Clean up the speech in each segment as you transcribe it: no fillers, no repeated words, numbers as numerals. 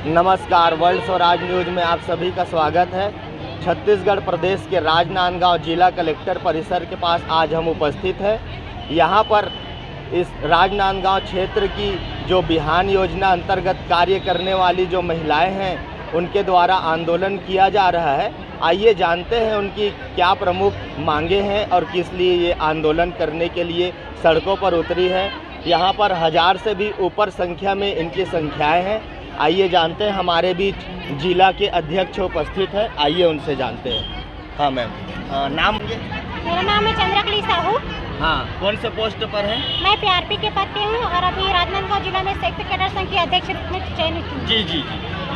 नमस्कार, world Swaraj news में आप सभी का स्वागत है। छत्तीसगढ़ प्रदेश के राजनांदगांव जिला कलेक्टर परिसर के पास आज हम उपस्थित हैं। यहाँ पर इस राजनांदगांव क्षेत्र की जो बिहान योजना अंतर्गत कार्य करने वाली जो महिलाएं हैं उनके द्वारा आंदोलन किया जा रहा है। आइए जानते हैं उनकी क्या प्रमुख मांगे हैं और किस लिए ये आंदोलन करने के लिए सड़कों पर उतरी है। यहाँ पर 1000 से भी ऊपर संख्या में इनकी संख्याएं हैं। आइए जानते हैं, हमारे बीच जिला के अध्यक्ष उपस्थित है, आइए उनसे जानते हैं। हाँ मैम, नाम? मेरा नाम है चंद्रकली साहू। हाँ, कौन से पोस्ट पर है? मैं पीआरपी के पद पे हूँ और अभी राजनांदगांव जिला में संयुक्त कैडर संघ की अध्यक्ष में चयनित हूँ। जी।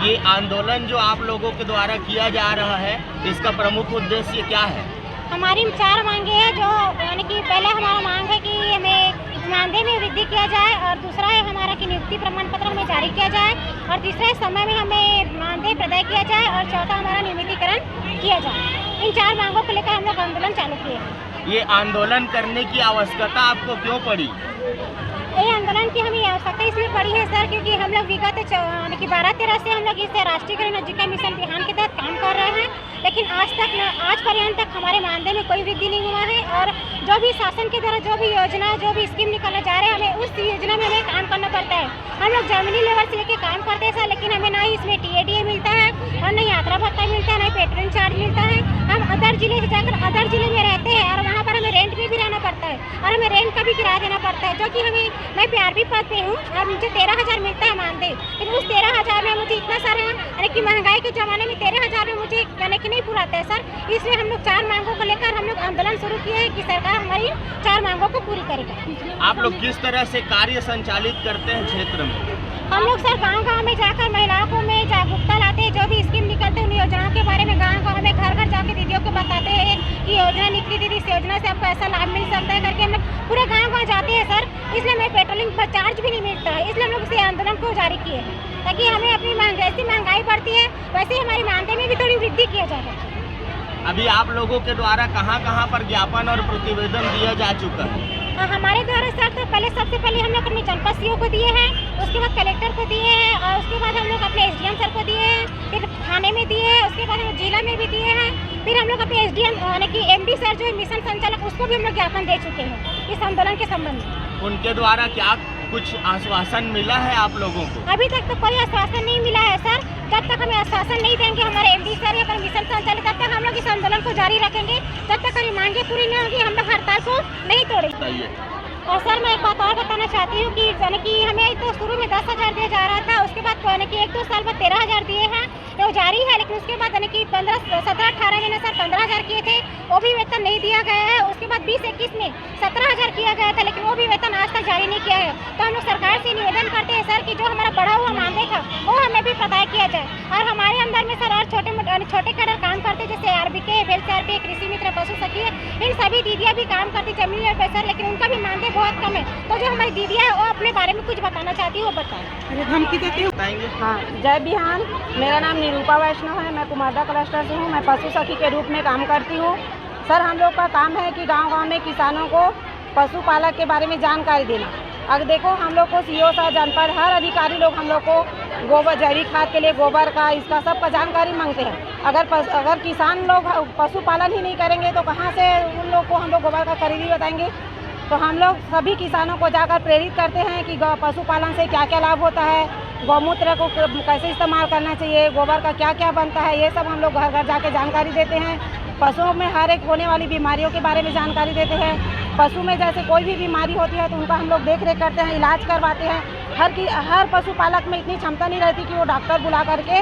ये आंदोलन जो आप लोगों के द्वारा किया जा रहा है, इसका प्रमुख उद्देश्य क्या है? हमारी 4 मांगे हैं, जो यानी कि पहले हमारा मांग है कि हमें मानदेय में वृद्धि किया जाए, और दूसरा है हमारा कि नियुक्ति प्रमाण पत्र हमें जारी किया जाए, और तीसरा है समय में हमें मानदेय प्रदाय किया जाए, और चौथा हमारा नियमितीकरण किया जाए। इन 4 मांगों को लेकर हम लोग आंदोलन चालू किए हैं। ये आंदोलन करने की आवश्यकता आपको क्यों पड़ी? ये आंदोलन की हमें आवश्यकता इसलिए पड़ी है सर, क्योंकि हम लोग विगत 12-13 से हम लोग इस राष्ट्रीयकरण आजीविका मिशन बिहान के तहत काम कर रहे हैं, लेकिन आज पर्यंत तक हमारे मानदेय में कोई वृद्धि नहीं हुआ है। और जो भी शासन के द्वारा जो भी योजना, जो भी स्कीम निकाला जा रहा है, हमें उस योजना में हमें काम करना पड़ता है। हम लोग जमीनी लेवल से लेके काम करते हैं सर, लेकिन हमें ना ही इसमें टीएडीए मिलता है, और न यात्रा भत्ता मिलता है, न पेट्रोल चार्ज मिलता है। हम अदर जिले से जाकर अदर जिले में रहते हैं, और वहाँ पर हमें रेंट में भी रहना पड़ता है, और हमें रेंट का भी किराया देना पड़ता है, जो कि मैं पीआरपी पद पे हूँ और मुझे 13,000 मिलता है मानदेय। लेकिन उस 13,000 में मुझे इतना सारा, यानी कि महंगाई के ज़माने में 13,000 में मुझे यानी कि नहीं पूराता है सर। इसलिए हम लोग 4 मांगों को लेकर हम लोग आंदोलन शुरू किए हैं कि सरकार हमारी 4 मांगों को पूरी करेगा। आप लोग किस तरह से कार्य संचालित करते हैं क्षेत्र में? हम लोग सर गांव-गांव में जाकर महिलाओं को में जागरूकता लाते हैं। जो भी स्कीम निकलते हैं उन योजनाओं के बारे में गांव-गांव में घर-घर जाके दीदियों को बताते हैं कि योजना निकली दीदी, इस योजना से आपको ऐसा लाभ मिल सकता है करके हम लोग पूरे गांव-गांव जाते हैं सर। इसलिए हमें पेट्रोलिंग पर चार्ज भी नहीं मिलता है, इसलिए हम लोग इस आंदोलन को जारी किए हैं, ताकि हमें अपनी जैसी महंगाई बढ़ती है वैसे ही हमारी मानदेय में भी थोड़ी वृद्धि किया जाए। अभी आप लोगों के द्वारा कहां पर ज्ञापन और प्रतिवेदन दिया जा चुका है? हमारे द्वारा सर तो सबसे पहले हम लोग अपने जनपद सीओ को दिए हैं, उसके बाद कलेक्टर को दिए हैं, और उसके बाद हम लोग अपने एसडीएम सर को दिए हैं, फिर थाने में दिए हैं, उसके बाद हम जिला में भी दिए हैं, फिर हम लोग अपने एसडीएम यानी कि एमडी सर जो मिशन संचालक, उसको भी हम लोग ज्ञापन दे चुके हैं इस आंदोलन के संबंध में। उनके द्वारा क्या कुछ आश्वासन मिला है आप लोगों को? अभी तक तो कोई आश्वासन नहीं मिला है सर। जब तक हमें आश्वासन नहीं देंगे हमारे एमडी सर या फिर मिशन संचालक, तब तक हम लोग इस आंदोलन को जारी रखेंगे। जब तक हमारी मांगे पूरी नहीं होगी हम लोग हड़ताल को नहीं तोड़ेंगे। और सर मैं एक बात और बताना चाहती हूँ कि यानी कि हमें तो शुरू में 10,000 दिया जा रहा था, उसके बाद यानी कि 1-2 साल बाद 13,000 दिए हैं, तो जारी है। लेकिन उसके बाद यानी कि 17-18 में सर 15,000 किए थे, वो भी वेतन नहीं दिया गया है। उसके बाद 20-21 में 17,000 किया गया था, लेकिन वो भी वेतन आज तक जारी नहीं किया है। तो हम लोग सरकार से निवेदन करते हैं सर कि जो हमारा बढ़ा हुआ मानदेय था वो हमें भी प्रदाय किया जाए। और हमारे अंदर में सर और छोटे कैडर काम करते, जैसे आरबीके, वेलफेयर, कृषि मित्र, पशु सखी, इन सभी दीदियाँ भी काम करती जमीन और पैसा, लेकिन उनका भी मानदेय बहुत कम है। तो जो हमारी दीदियाँ है वो अपने बारे में कुछ बताना चाहती है, वो बताएं। हम कितने बताएंगे? हाँ, जय बिहान। मेरा नाम निरूपा वैष्णव है, मैं कुमारदा क्लस्टर से हूँ। मैं पशु सखी के रूप में काम करती हूँ। सर हम लोग का काम है कि गांव-गांव में किसानों को पशुपालक के बारे में जानकारी देना। अब देखो हम लोग को सीओ साहब, जनपद, हर अधिकारी लोग हम लोग को गोबर, जैविक खाद के लिए गोबर का, इसका सब का जानकारी मांगते हैं। अगर किसान लोग पशुपालन ही नहीं करेंगे तो कहाँ से उन लोग को हम लोग गोबर का खरीदी बताएंगे? तो हम लोग सभी किसानों को जाकर प्रेरित करते हैं कि पशुपालन से क्या क्या लाभ होता है, गौमूत्र को कैसे इस्तेमाल करना चाहिए, गोबर का क्या क्या बनता है, ये सब हम लोग घर घर जाके जानकारी देते हैं। पशुओं में हर एक होने वाली बीमारियों के बारे में जानकारी देते हैं। पशु में जैसे कोई भी बीमारी होती है तो उनका हम लोग देख रेख करते हैं, इलाज करवाते हैं। हर पशुपालक में इतनी क्षमता नहीं रहती कि वो डॉक्टर बुला करके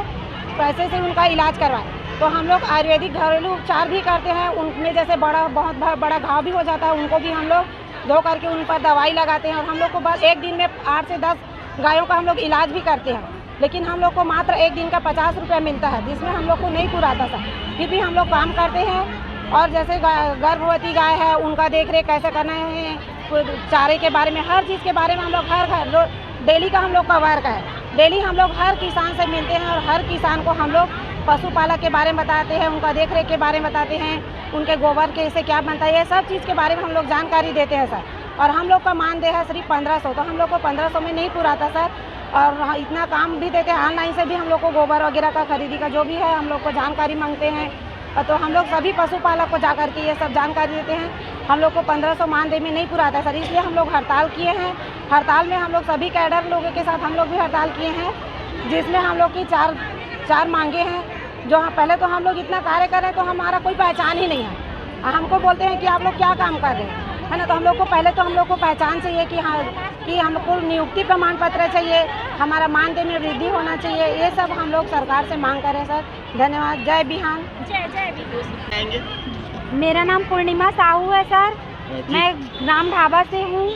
पैसे से उनका इलाज करवाए। तो हम लोग आयुर्वेदिक घरेलू उपचार भी करते हैं। उनमें जैसे बहुत बड़ा घाव भी हो जाता है, उनको भी हम लोग धो करके उन पर दवाई लगाते हैं। और हम लोग को बस एक दिन में 8 से 10 गायों का हम लोग इलाज भी करते हैं, लेकिन हम लोग को मात्र एक दिन का 50 रुपया मिलता है, जिसमें हम लोग को नहीं पूराता था। फिर भी हम लोग काम करते हैं। और जैसे गर्भवती गाय है, उनका देख रेख कैसे करना है, चारे के बारे में, हर चीज़ के बारे में हम लोग हर डेली का हम लोग का वर्क है। डेली हम लोग हर किसान से मिलते हैं और हर किसान को हम लोग पशुपालक के बारे में बताते हैं, उनका देख रेख के बारे में बताते हैं, उनके गोबर के से क्या बनता है, ये सब चीज़ के बारे में हम लोग जानकारी देते हैं सर। और हम लोग का मानदेय है सिर्फ 1500, तो हम लोग को 1500 में नहीं पूराता सर। और हाँ, इतना काम भी देते हैं। ऑनलाइन से भी हम लोग को गोबर वगैरह का खरीदी का जो भी है हम लोग को जानकारी मांगते हैं, तो हम लोग सभी पशुपालक को जा करके ये सब जानकारी देते हैं। हम लोग को 1500 मानदेय में नहीं पुराता सर, इसलिए हम लोग हड़ताल किए हैं। हड़ताल में हम लोग सभी कैडर लोगों के साथ हम लोग भी हड़ताल किए हैं, जिसमें हम लोग की चार मांगे हैं। जो पहले तो हम लोग इतना कार्य कर रहे हैं तो हमारा कोई पहचान ही नहीं है। हमको बोलते हैं कि आप लोग क्या काम कर रहे हैं, है ना। तो हम लोग को पहले तो हम लोग को पहचान चाहिए कि हाँ, कि हमको नियुक्ति प्रमाण पत्र चाहिए, हमारा मानदेय में वृद्धि होना चाहिए। ये सब हम लोग सरकार से मांग कर रहे हैं सर। धन्यवाद। जय बिहान। जय बिहान। मेरा नाम पूर्णिमा साहू है सर, मैं ग्राम ढाबा से हूँ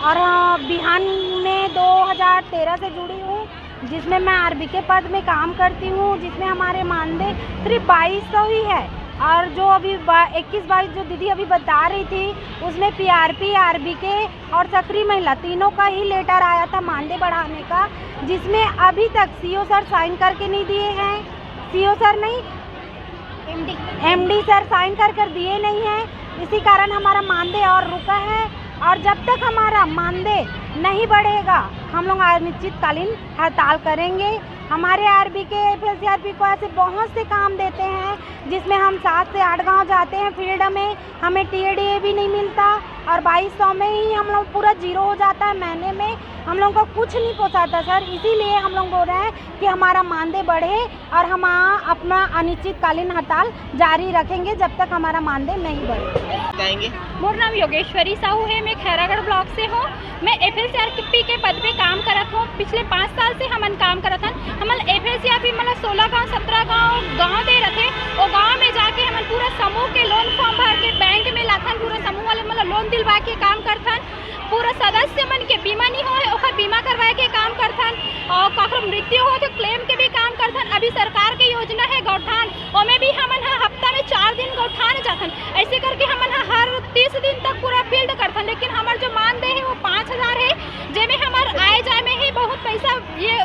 और बिहान में 2013 से जुड़ी हूँ, जिसमें मैं आरबी के पद में काम करती हूँ, जिसमें हमारे मानदेय सिर्फ 2200 ही है। और जो अभी 21-22 जो दीदी अभी बता रही थी, उसमें पीआरपी, आरबी के और सक्रिय महिला तीनों का ही लेटर आया था मानदेय बढ़ाने का, जिसमें अभी तक सीओ सर साइन करके नहीं दिए हैं। सीओ सर नहीं, एमडी सर साइन कर दिए नहीं हैं। इसी कारण हमारा मानदेय और रुका है, और जब तक हमारा मानदेय नहीं बढ़ेगा हम लोग अनिश्चितकालीन हड़ताल करेंगे। हमारे आरबी के एफएलसीआरपी को ऐसे बहुत से काम देते हैं, जिसमें हम 7 से 8 गांव जाते हैं फील्ड में, हमें टीएडीए भी नहीं मिलता और 2200 में ही हम लोग पूरा जीरो हो जाता है। महीने में हम लोगों को कुछ नहीं पहुंचाता सर। इसीलिए हम लोग बोल रहे हैं कि हमारा मानदेय बढ़े और हम अपना अनिश्चितकालीन हड़ताल जारी रखेंगे जब तक हमारा मानदेय नहीं बढ़े। बताएंगे। मोर नाम योगेश्वरी साहू है, मैं खैरागढ़ ब्लॉक से हूँ। मैं एफएलसीआरपी के पद पे काम करत हूँ। पिछले 5 साल से हमन काम करत हन। हमन एफएलसीआरपी मतलब 16 गाँव 17 गाँव दे रहे, और गाँव में जाके हमन पूरा समूह के लोन फॉर्म भर के बैंक में लाथन, पूरा समूह वाले मतलब लोन दिलवा के काम करथन। पूरा सदस्य मन के बीमा नहीं हो ओकर बीमा करवाए के काम करथन, और कखरो मृत्यु हो तो क्लेम के भी काम करथन। अभी सरकार के योजना है गौठान, ओमे भी हमन हफ्ता में 4 दिन गौठान जाथन। ऐसे करके हमन हर 30 दिन तक पूरा फील्ड करथन। लेकिन हमार जो मानदेय है वो 5000 है, जेमे हमार आए जाए में ही बहुत पैसा ये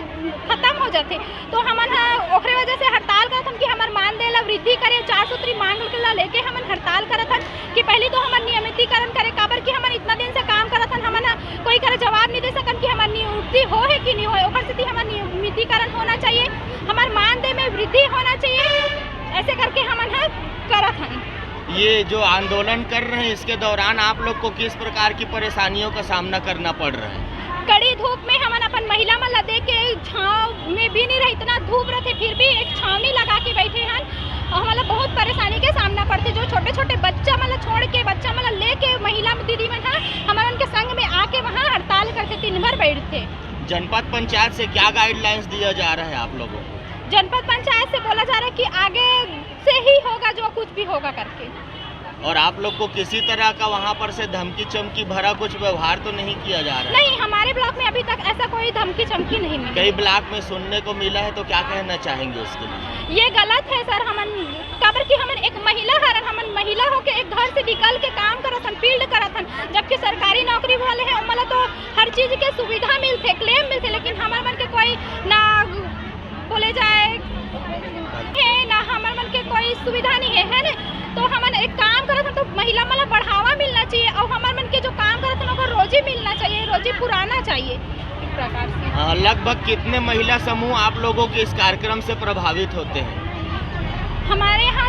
खत्म हो जाते। तो हमन ओकरे वजह से हड़ताल करथन कि हमार मानदेय ला वृद्धि करे। 4 सूत्री मांग ला लेके हमन हड़ताल करथन कि पहले तो हमार नियमितीकरण करे, काबर कि हमन इतना दिन से काम करथन, हमन कोई करे जवाब नहीं दे सकन कि हमार नियुक्ति हो है कि नहीं हो। ओकर स्थिति हमार नियमितीकरण होना चाहिए, हमार मानदेय में वृद्धि होना चाहिए। ऐसे करके हमन करत हन। ये जो आंदोलन कर रहे हैं, इसके दौरान आप लोग को किस प्रकार की परेशानियों का सामना करना पड़ रहा है? कड़ी धूप में हमन अपन महिला मन ला देख के छाँव में भी नहीं रहे, इतना धूप रहते, फिर भी एक छावनी लगा के बैठे हैं। और हमारा बहुत परेशानी के सामना पड़ते। जो छोटे छोटे बच्चा मतलब छोड़ के बच्चा मतलब लेके महिला दीदी मन हमारे उनके संग में आके वहाँ हड़ताल करते, दिन भर बैठते। जनपद पंचायत से क्या गाइडलाइंस दिया जा रहा है आप लोगों को? जनपद पंचायत से बोला जा रहा है कि आगे से ही होगा जो कुछ भी होगा करके। और आप लोग को किसी तरह का वहाँ पर से धमकी चमकी भरा कुछ व्यवहार तो नहीं किया जा रहा है? नहीं, हमारे ब्लॉक में अभी तक ऐसा कोई धमकी चमकी नहीं मिली। कई ब्लॉक में सुनने को मिला है, तो क्या कहना चाहेंगे उसके लिए? ये गलत है सर। हमन काबर कि हमन एक महिला हरन, हमन महिला होके एक घर से निकल के काम करथन, फील्ड करथन, जबकि सरकारी नौकरी वाले हैं उमला तो हर चीज के सुविधा मिलते, क्लेम मिलते। लेकिन हमारे मन के कोई ना बोले जाए है ना, हमारे मन के कोई सुविधा नहीं है ना। तो हमन एक काम करत हन तो महिला मला बढ़ावा मिलना चाहिए, और हमारे मन के जो काम करत हन ओकर रोजी मिलना चाहिए, रोजी पुराना चाहिए इस प्रकार से। लगभग कितने महिला समूह आप लोगों के इस कार्यक्रम से प्रभावित होते हैं? हमारे यहाँ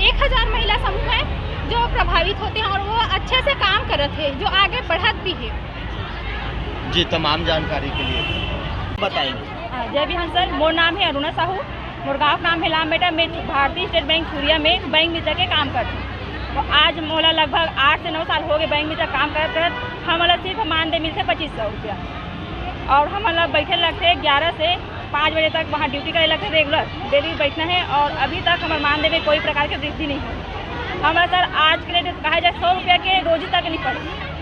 1000 महिला समूह हैं जो प्रभावित होते हैं, और वो अच्छे से काम करते हैं, जो आगे बढ़त भी है। जी, तमाम जानकारी के लिए बताएंगे। जय बिहान सर, मोर नाम है अरुणा साहू, मोर गाँव नाम है लाम बेटा। मैं भारतीय स्टेट बैंक सूर्या में बैंक में जाके काम करती हूँ। तो आज मोला लगभग 8 से 9 साल हो गए बैंक में जब काम करते हैं। हमारा सिर्फ मानदेय मिलते 2500 रुपया, और हमारा बैठे लगते हैं 11 से 5 बजे तक वहाँ ड्यूटी करे लगते रेगुलर डेली बैठना है। और अभी तक हमारे मानदेय में कोई प्रकार की वृद्धि नहीं हुई। हमारा सर आज के रेट कहा जाए 100 रुपया के रोजी तक नहीं पड़ी।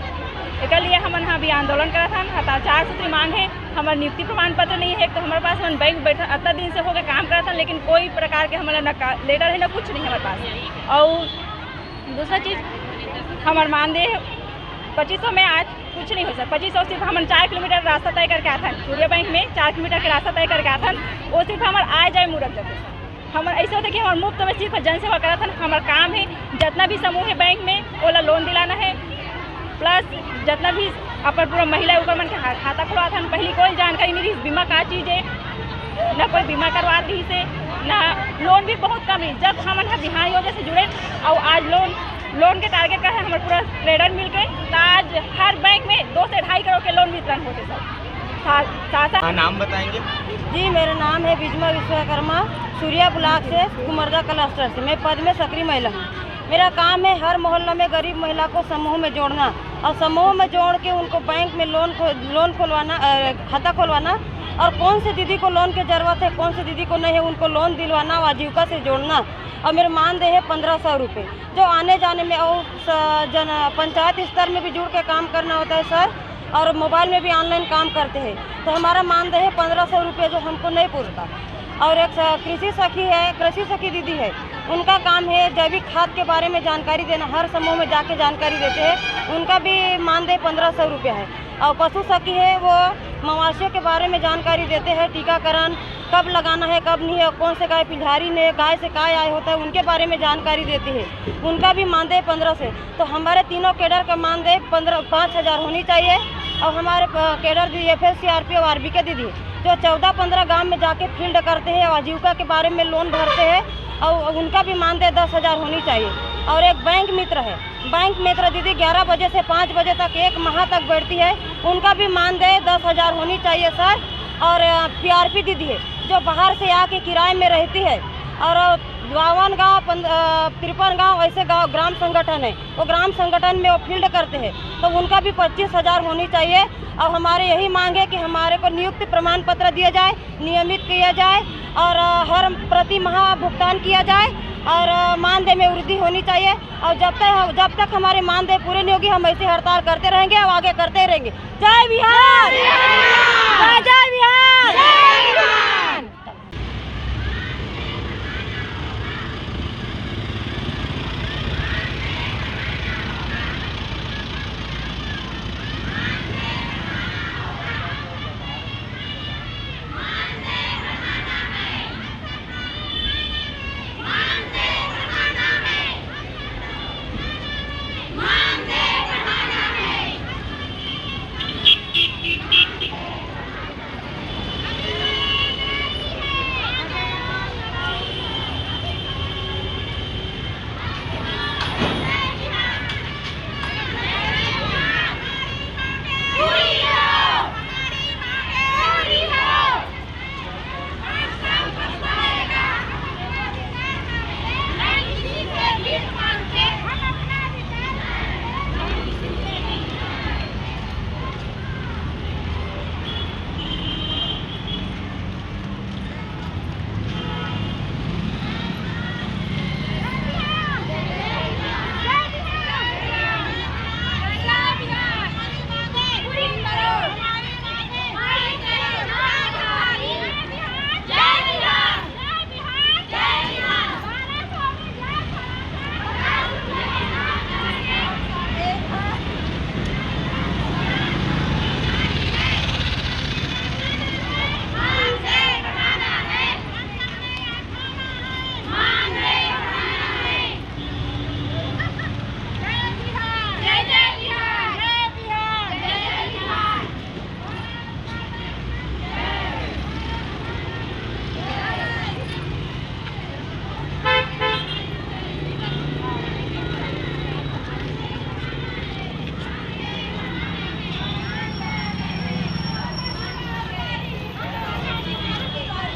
एक लिए हमन अभी आंदोलन करत हन, हड़ताल 4 सूत्री मांग है। हमारा नियुक्ति प्रमाण पत्र नहीं है, तो हमारे पास हम बैंक बैठा इतना दिन से होकर काम करत हन, लेकिन कोई प्रकार के हमारा न लेटर है न कुछ नहीं हमारे पास। और दूसरा चीज़ हमारा मानदेय 2500 में आज कुछ नहीं हो सकता। 2500 सिर्फ हम 4 किलोमीटर रास्ता तय करके आते हैं। सूर्य बैंक में 4 किलोमीटर के रास्ता तय करके आते हैं, वो सिर्फ हमारे आए जाए मुरत जाते। हमारे ऐसे होता है कि हमारे मुफ्त में सिर्फ जनसेवा करत हन। हमारा काम है जितना भी समूह है बैंक में ओला लोन दिलाना है, प्लस जितना भी अपन पूरा महिला ऊपर मन के खाता खुलवा था पहले कोई जानकारी नहीं रही बीमा का चीज़ है, न कोई बीमा करवा रही से, ना लोन भी बहुत कम है। जब हम बिहार योजना से जुड़े और आज लोन के टारगेट का है हमारे पूरा ट्रेडर मिल के, तो आज हर बैंक में 2 से 2.5 करोड़ के लोन वितरण होते सब। नाम बताएंगे? जी, मेरा नाम है विजमा विश्वकर्मा, सूर्या ब्लॉक से, कुमरदा क्लस्टर से। मैं पद में सक्रिय महिला हूँ। मेरा काम है हर मोहल्ला में गरीब महिला को समूह में जोड़ना और समूह में जोड़ के उनको बैंक में लोन खुलवाना, खाता खुलवाना, और कौन से दीदी को लोन की ज़रूरत है, कौन से दीदी को नहीं है, उनको लोन दिलवाना और आजीविका से जोड़ना। और मेरा मानदेय है 1500 रुपये, जो आने जाने में और पंचायत स्तर में भी जुड़ के काम करना होता है सर, और मोबाइल में भी ऑनलाइन काम करते हैं। तो हमारा मानदेय है 1500 रुपये, जो हमको नहीं पूछता। और एक कृषि सखी दीदी है, उनका काम है जैविक खाद के बारे में जानकारी देना, हर समूह में जाके जानकारी देते हैं। उनका भी मानदेय 1500 रुपया है। और पशु सखी है, वो मवेशियों के बारे में जानकारी देते हैं, टीकाकरण कब लगाना है कब नहीं है, कौन से गाय पिल्हारी ने गाय से काय आए होता है उनके बारे में जानकारी देती है। उनका भी मानदेय 15 से। तो हमारे तीनों कैडर का मानदेय 5,000 होनी चाहिए। और हमारे कैडर दी FS CRP और RB के दीदी जो 14-15 गांव में जाके फील्ड करते हैं और आजीविका के बारे में लोन भरते हैं, और उनका भी मानदेय 10,000 होनी चाहिए। और एक बैंक मित्र है, बैंक मित्र दीदी 11 बजे से 5 बजे तक 1 माह तक बैठती है, उनका भी मानदेय 10,000 होनी चाहिए सर। और PRP दीदी है, जो बाहर से आके किराए में रहती है, और 52 गाँव 53 गाँव ऐसे गाँव ग्राम संगठन है, वो ग्राम संगठन में वो फील्ड करते हैं, तो उनका भी 25,000 होनी चाहिए। और हमारे यही मांग है कि हमारे को नियुक्ति प्रमाण पत्र दिया जाए, नियमित किया जाए, और हर प्रति माह भुगतान किया जाए, और मानदेय में वृद्धि होनी चाहिए। और जब तक हमारे मानदेय पूरे नहीं होगी, हम ऐसे हड़ताल करते रहेंगे और आगे करते रहेंगे। जय बिहार, जय बिहार, जय बिहार।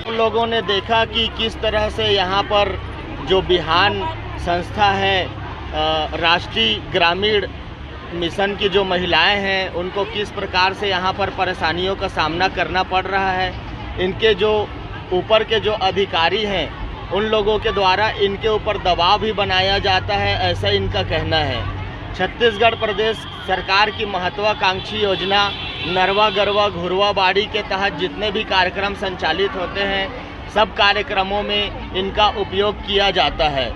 लोगों ने देखा कि किस तरह से यहाँ पर जो बिहान संस्था है, राष्ट्रीय ग्रामीण मिशन की जो महिलाएं हैं, उनको किस प्रकार से यहाँ पर परेशानियों का सामना करना पड़ रहा है। इनके जो ऊपर के जो अधिकारी हैं, उन लोगों के द्वारा इनके ऊपर दबाव भी बनाया जाता है, ऐसा इनका कहना है। छत्तीसगढ़ प्रदेश सरकार की महत्वाकांक्षी योजना नरवा गरवा घुरवा बाड़ी के तहत जितने भी कार्यक्रम संचालित होते हैं, सब कार्यक्रमों में इनका उपयोग किया जाता है।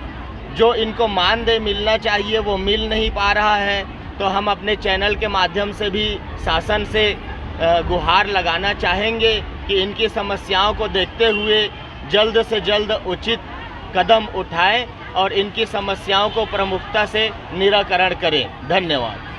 जो इनको मानदेय मिलना चाहिए वो मिल नहीं पा रहा है। तो हम अपने चैनल के माध्यम से भी शासन से गुहार लगाना चाहेंगे कि इनकी समस्याओं को देखते हुए जल्द से जल्द उचित कदम उठाएं और इनकी समस्याओं को प्रमुखता से निराकरण करें। धन्यवाद।